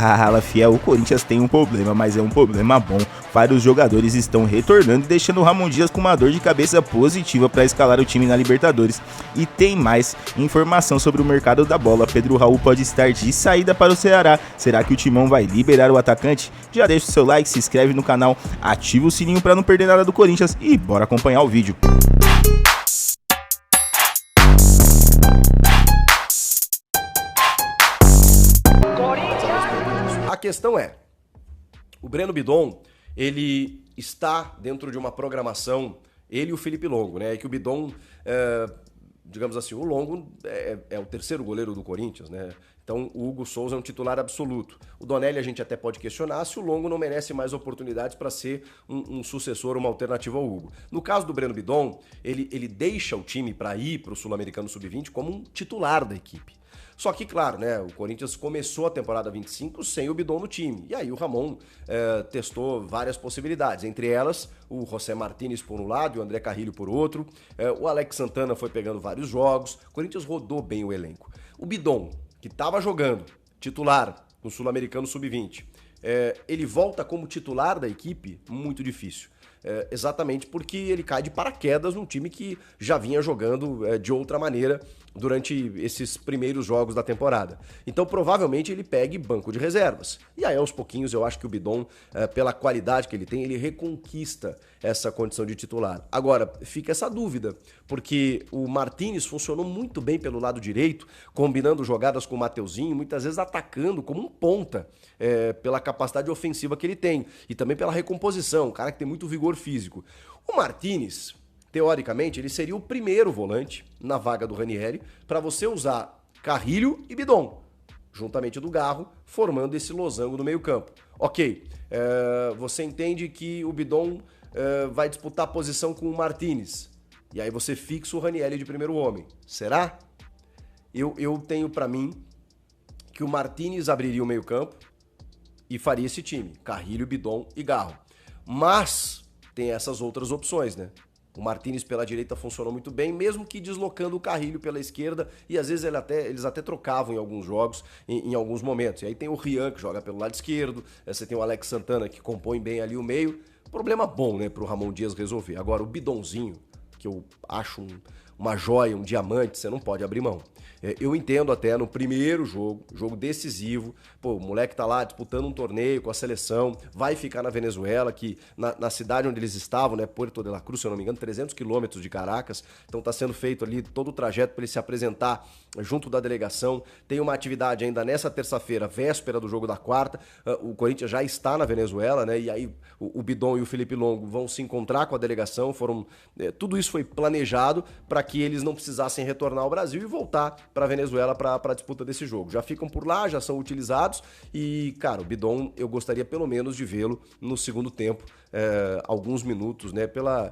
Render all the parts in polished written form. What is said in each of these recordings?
Fala, fiel, o Corinthians tem um problema, mas é um problema bom. Vários jogadores estão retornando e deixando o Ramon Dias com uma dor de cabeça positiva para escalar o time na Libertadores. E tem mais informação sobre o mercado da bola. Pedro Raul pode estar de saída para o Ceará. Será que o Timão vai liberar o atacante? Já deixa o seu like, se inscreve no canal, ativa o sininho para não perder nada do Corinthians e bora acompanhar o vídeo. A questão é, o Breno Bidon, ele está dentro de uma programação, ele e o Felipe Longo, né? Que o Bidon, digamos assim, o Longo é o terceiro goleiro do Corinthians, né? Então o Hugo Souza é um titular absoluto. O Donelli a gente até pode questionar se o Longo não merece mais oportunidades para ser um sucessor, uma alternativa ao Hugo. No caso do Breno Bidon, ele deixa o time para ir para o Sul-Americano Sub-20 como um titular da equipe. Só que, claro, né, o Corinthians começou a temporada 25 sem o Bidon no time. E aí o Ramon testou várias possibilidades. Entre elas, o José Martínez por um lado e o André Carrilho por outro. O Alex Santana foi pegando vários jogos. O Corinthians rodou bem o elenco. O Bidon, que estava jogando titular no Sul-Americano Sub-20, ele volta como titular da equipe? Muito difícil. Exatamente porque ele cai de paraquedas num time que já vinha jogando de outra maneira durante esses primeiros jogos da temporada. Então provavelmente ele pegue banco de reservas. E aí aos pouquinhos eu acho que o Bidon, pela qualidade que ele tem, ele reconquista essa condição de titular. Agora, fica essa dúvida, porque o Martínez funcionou muito bem pelo lado direito, combinando jogadas com o Mateuzinho, muitas vezes atacando como um ponta, pela capacidade ofensiva que ele tem e também pela recomposição, um cara que tem muito vigor físico. O Martínez, teoricamente, ele seria o primeiro volante na vaga do Ranieri para você usar Carrilho e Bidon, juntamente do Garro, formando esse losango no meio-campo. Ok, você entende que o Bidon vai disputar a posição com o Martínez, e aí você fixa o Ranieri de primeiro homem. Será? Eu tenho para mim que o Martínez abriria o meio-campo e faria esse time, Carrilho, Bidon e Garro. Mas tem essas outras opções, né? O Martínez pela direita funcionou muito bem, mesmo que deslocando o Carrilho pela esquerda, e às vezes eles até trocavam em alguns jogos, em alguns momentos. E aí tem o Rian, que joga pelo lado esquerdo, você tem o Alex Santana, que compõe bem ali o meio. Problema bom, né, pro Ramon Dias resolver. Agora, o Bidonzinho, que eu acho uma joia, um diamante, você não pode abrir mão. Eu entendo até no primeiro jogo decisivo, pô, o moleque tá lá disputando um torneio com a seleção, vai ficar na Venezuela, que na cidade onde eles estavam, né, Puerto de la Cruz, se eu não me engano, 300 quilômetros de Caracas, então tá sendo feito ali todo o trajeto para ele se apresentar junto da delegação. Tem uma atividade ainda nessa terça-feira, véspera do jogo da quarta, o Corinthians já está na Venezuela, né, e aí o Bidon e o Felipe Longo vão se encontrar com a delegação, tudo isso foi planejado para que eles não precisassem retornar ao Brasil e voltar para a Venezuela para a disputa desse jogo. Já ficam por lá, já são utilizados e, cara, o Bidon eu gostaria pelo menos de vê-lo no segundo tempo, alguns minutos, né, pelo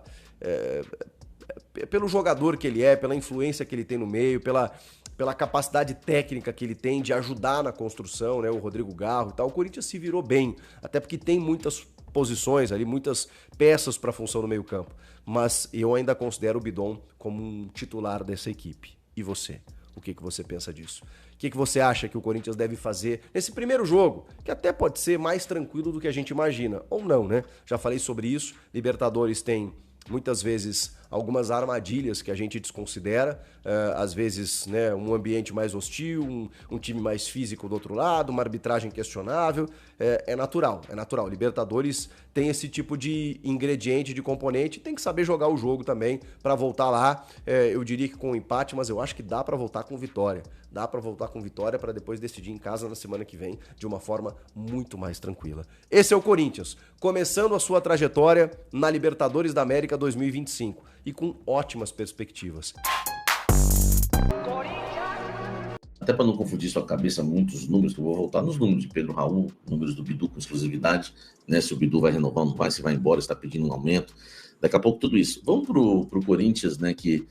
jogador que ele é, pela influência que ele tem no meio, pela capacidade técnica que ele tem de ajudar na construção, né, o Rodrigo Garro e tal. O Corinthians se virou bem, até porque tem muitas posições ali, muitas peças para a função no meio campo, mas eu ainda considero o Bidon como um titular dessa equipe. E você? O que você pensa disso? O que você acha que o Corinthians deve fazer nesse primeiro jogo, que até pode ser mais tranquilo do que a gente imagina, ou não, né? Já falei sobre isso, Libertadores tem muitas vezes algumas armadilhas que a gente desconsidera, às vezes, né, um ambiente mais hostil, um time mais físico do outro lado, uma arbitragem questionável, é natural. Libertadores tem esse tipo de ingrediente, de componente, tem que saber jogar o jogo também para voltar lá, eu diria que com um empate, mas eu acho que dá para voltar com vitória. Dá para voltar com vitória para depois decidir em casa na semana que vem de uma forma muito mais tranquila. Esse é o Corinthians, começando a sua trajetória na Libertadores da América 2025 e com ótimas perspectivas. Até para não confundir sua cabeça, muitos números, que eu vou voltar nos números de Pedro Raul, números do Bidu com exclusividade, né? Se o Bidu vai renovar, não vai, se vai embora, está pedindo um aumento. Daqui a pouco tudo isso. Vamos pro Corinthians, né, que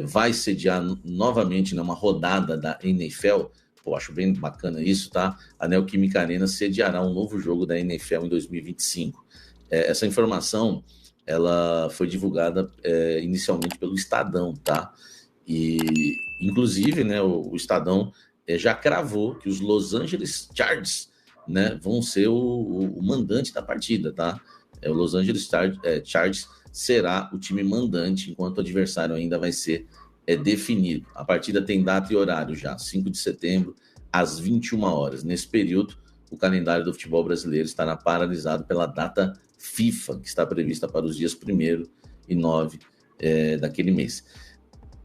vai sediar novamente, né, uma rodada da NFL. Pô, acho bem bacana isso, tá? A Neoquímica Arena sediará um novo jogo da NFL em 2025. Essa informação, ela foi divulgada inicialmente pelo Estadão, tá? E, inclusive, né, o Estadão já cravou que os Los Angeles Chargers né, vão ser o mandante da partida, tá? O Los Angeles Chargers será o time mandante, enquanto o adversário ainda vai ser definido. A partida tem data e horário já, 5 de setembro, às 21 horas. Nesse período, o calendário do futebol brasileiro estará paralisado pela data FIFA, que está prevista para os dias 1º e 9 daquele mês.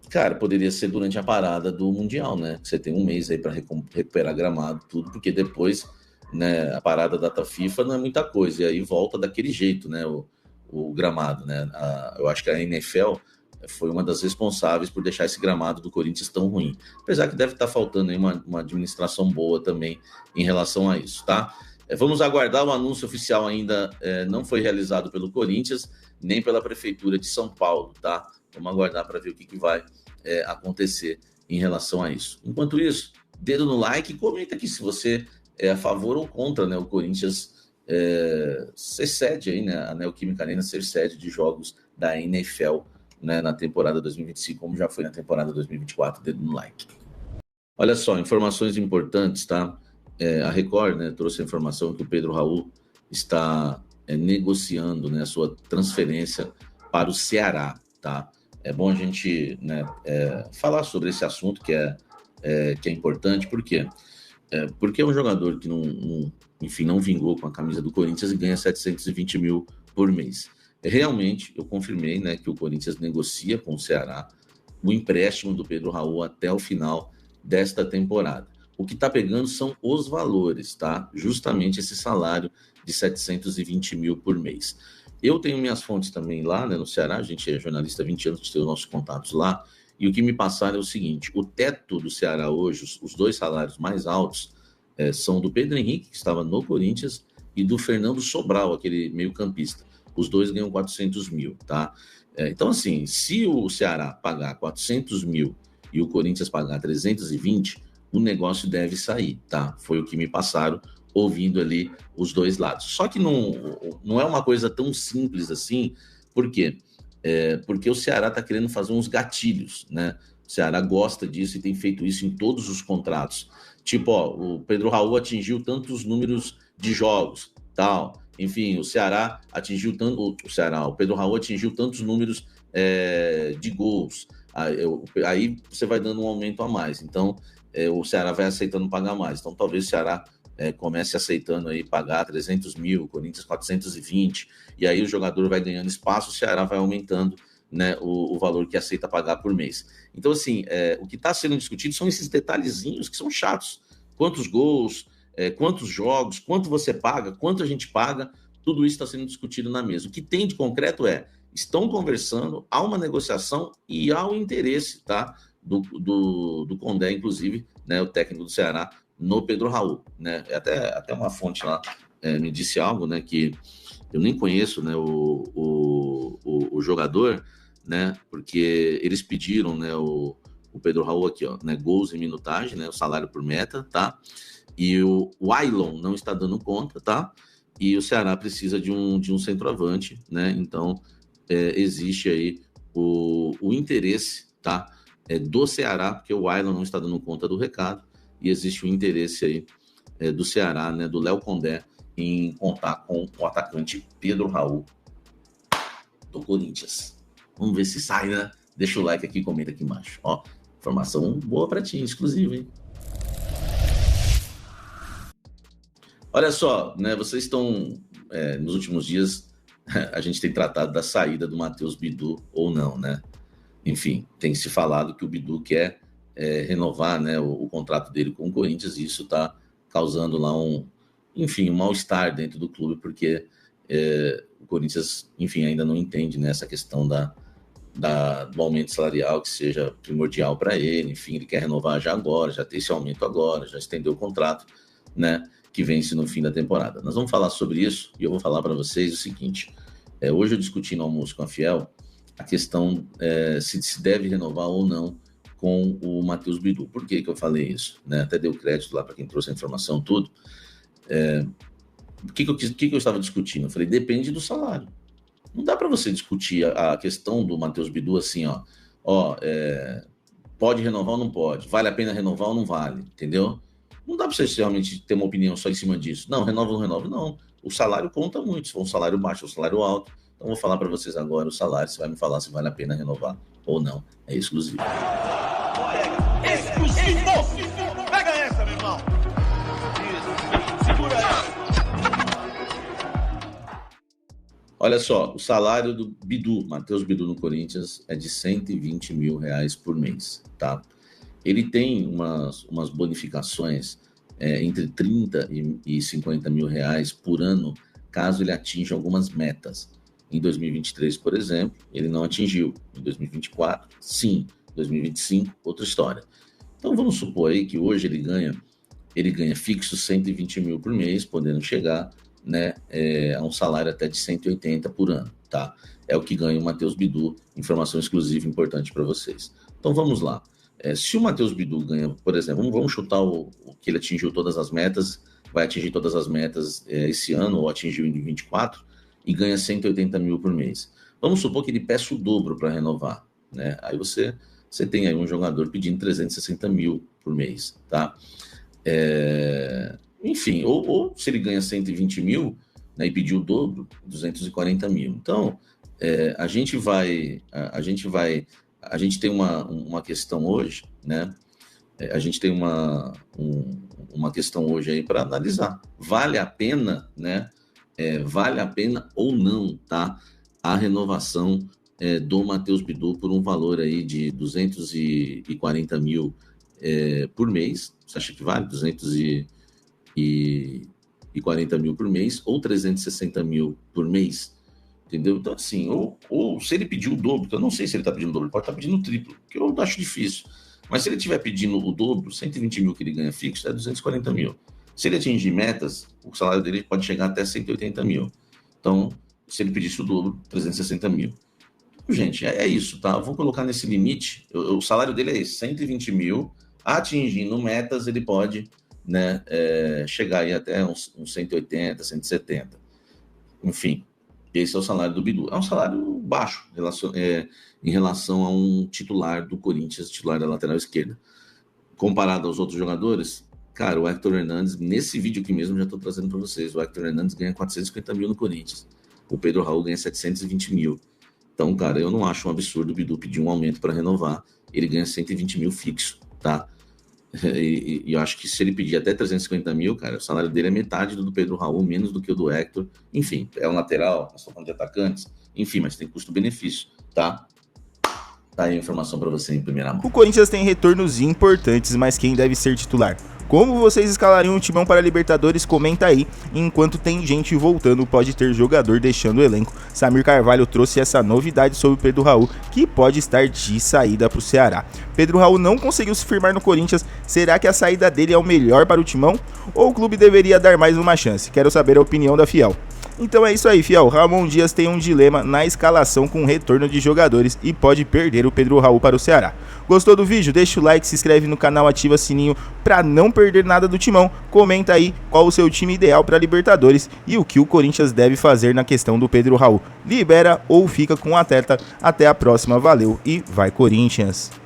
Cara, poderia ser durante a parada do Mundial, né? Você tem um mês aí para recuperar gramado, tudo, porque depois, né, a parada da data FIFA não é muita coisa, e aí volta daquele jeito, né, o gramado, né? Eu acho que a NFL foi uma das responsáveis por deixar esse gramado do Corinthians tão ruim. Apesar que deve estar faltando aí uma administração boa também em relação a isso, tá? Vamos aguardar, o anúncio oficial ainda não foi realizado pelo Corinthians, nem pela Prefeitura de São Paulo, tá? Vamos aguardar para ver o que vai acontecer em relação a isso. Enquanto isso, dedo no like e comenta aqui se você é a favor ou contra, né, o Corinthians ser sede aí, né, a Neoquímica Arena ser sede de jogos da NFL, né, na temporada 2025, como já foi na temporada 2024, dedo no like. Olha só, informações importantes, tá? A Record, né, trouxe a informação que o Pedro Raul está negociando, né, a sua transferência para o Ceará, tá? É bom a gente, né, falar sobre esse assunto que é importante, por quê? Porque é um jogador que não vingou com a camisa do Corinthians e ganha 720 mil por mês. Realmente, eu confirmei, né, que o Corinthians negocia com o Ceará o empréstimo do Pedro Raul até o final desta temporada. O que está pegando são os valores, tá? Justamente esse salário de 720 mil por mês. Eu tenho minhas fontes também lá, né, no Ceará, a gente é jornalista há 20 anos, tem os nossos contatos lá, e o que me passaram é o seguinte: o teto do Ceará hoje, os dois salários mais altos, são do Pedro Henrique, que estava no Corinthians, e do Fernando Sobral, aquele meio-campista. Os dois ganham 400 mil, tá? Então, assim, se o Ceará pagar 400 mil e o Corinthians pagar 320, o negócio deve sair, tá? Foi o que me passaram, ouvindo ali os dois lados. Só que não é uma coisa tão simples assim, por quê? Porque o Ceará está querendo fazer uns gatilhos, né? O Ceará gosta disso e tem feito isso em todos os contratos. Tipo, ó, o Pedro Raul atingiu tantos números de jogos, tal. Enfim, o Ceará atingiu tanto. O Pedro Raul atingiu tantos números de gols. Aí você vai dando um aumento a mais. Então, o Ceará vai aceitando pagar mais. Então, talvez o Ceará comece aceitando aí pagar 300 mil, Corinthians 420, e aí o jogador vai ganhando espaço, o Ceará vai aumentando, né, o valor que aceita pagar por mês. Então, assim, o que está sendo discutido são esses detalhezinhos que são chatos. Quantos gols, quantos jogos, quanto você paga, quanto a gente paga, tudo isso está sendo discutido na mesa. O que tem de concreto estão conversando, há uma negociação e há o interesse, tá, do Condé, inclusive, né, o técnico do Ceará, no Pedro Raul, né? Até uma fonte lá me disse algo, né, que eu nem conheço, né, o jogador, né, porque eles pediram, né, o Pedro Raul aqui, ó, né, gols e minutagem, né, o salário por meta, tá? E o Wailon não está dando conta, tá? E o Ceará precisa de um centroavante, né? Então existe aí o interesse, tá? Do Ceará, porque o Wailon não está dando conta do recado, e existe o interesse aí do Ceará, né, do Léo Condé, em contar com o atacante Pedro Raul do Corinthians. Vamos ver se sai, né? Deixa o like aqui e comenta aqui embaixo. Ó, informação boa para ti, exclusiva, hein? Olha só, né? Vocês estão nos últimos dias a gente tem tratado da saída do Matheus Bidu ou não, né? Enfim, tem se falado que o Bidu quer renovar, né, o contrato dele com o Corinthians, e isso está causando lá um mal-estar dentro do clube, porque o Corinthians, enfim, ainda não entende, né, essa questão do aumento salarial que seja primordial para ele. Enfim, ele quer renovar já agora, já ter esse aumento agora, já estendeu o contrato, né, que vence no fim da temporada. Nós vamos falar sobre isso e eu vou falar para vocês o seguinte: hoje eu discuti no almoço com a Fiel a questão se deve renovar ou não com o Matheus Bidu. Por que eu falei isso? Né? Até dei o crédito lá para quem trouxe a informação, tudo. O que eu estava discutindo? Eu falei, depende do salário. Não dá para você discutir a questão do Matheus Bidu assim, pode renovar ou não pode? Vale a pena renovar ou não vale? Entendeu? Não dá para você realmente ter uma opinião só em cima disso. Não, renova ou não renova? Não. O salário conta muito, se for um salário baixo ou um salário alto. Então, vou falar para vocês agora o salário, você vai me falar se vale a pena renovar ou não. É exclusivo. Exclusivo! Pega essa, meu irmão! Segura essa! Olha só, o salário do Bidu, Matheus Bidu no Corinthians, é de R$120 mil por mês, tá? Ele tem umas bonificações entre 30 e 50 mil reais por ano, caso ele atinja algumas metas. Em 2023, por exemplo, ele não atingiu. Em 2024, sim. 2025, outra história. Então, vamos supor aí que hoje ele ganha fixo 120 mil por mês, podendo chegar, né, a um salário até de 180 por ano, tá? É o que ganha o Matheus Bidu, informação exclusiva importante para vocês. Então, vamos lá. Se o Matheus Bidu ganha, por exemplo, vamos chutar o que ele atingiu todas as metas, vai atingir todas as metas esse ano, ou atingiu em 2024, e ganha 180 mil por mês. Vamos supor que ele peça o dobro para renovar, né? Aí você tem aí um jogador pedindo 360 mil por mês, tá? Enfim, ou se ele ganha 120 mil, né, e pediu o dobro, 240 mil. Então, a gente tem uma questão hoje, né? A gente tem uma questão hoje aí para analisar. Vale a pena, né? Vale a pena ou não, tá? A renovação do Matheus Bidu por um valor aí de 240 mil por mês. Você acha que vale 240 mil por mês ou 360 mil por mês? Entendeu? Então, assim, ou se ele pedir o dobro, que eu não sei se ele está pedindo o dobro, ele pode estar pedindo o triplo, que eu acho difícil. Mas se ele estiver pedindo o dobro, 120 mil que ele ganha fixo, é 240 mil. Se ele atingir metas, o salário dele pode chegar até 180 mil. Então, se ele pedisse o dobro, 360 mil. Gente, é isso, tá? Eu vou colocar nesse limite. O salário dele é esse, 120 mil. Atingindo metas, ele pode, né, chegar aí até uns 180, 170. Enfim, esse é o salário do Bidu. É um salário baixo em relação a um titular do Corinthians, titular da lateral esquerda. Comparado aos outros jogadores, cara, o Hector Hernandes, nesse vídeo aqui mesmo, já estou trazendo para vocês, o Hector Hernandes ganha 450 mil no Corinthians. O Pedro Raul ganha 720 mil. Então, cara, eu não acho um absurdo o Bidu pedir um aumento para renovar. Ele ganha 120 mil fixo, tá? E eu acho que se ele pedir até 350 mil, cara, o salário dele é metade do Pedro Raul, menos do que o do Hector. Enfim, é um lateral, nós estamos falando de atacantes. Enfim, mas tem custo-benefício, tá? Tá aí a informação para você em primeira mão. O Corinthians tem retornos importantes, mas quem deve ser titular? Como vocês escalariam um timão para a Libertadores? Comenta aí. Enquanto tem gente voltando, pode ter jogador deixando o elenco. Samir Carvalho trouxe essa novidade sobre o Pedro Raul, que pode estar de saída para o Ceará. Pedro Raul não conseguiu se firmar no Corinthians. Será que a saída dele é o melhor para o timão? Ou o clube deveria dar mais uma chance? Quero saber a opinião da Fiel. Então é isso aí, fiel. Ramon Dias tem um dilema na escalação com o retorno de jogadores e pode perder o Pedro Raul para o Ceará. Gostou do vídeo? Deixa o like, se inscreve no canal, ativa o sininho para não perder nada do timão. Comenta aí qual o seu time ideal para Libertadores e o que o Corinthians deve fazer na questão do Pedro Raul. Libera ou fica com o atleta. Até a próxima, valeu e vai Corinthians!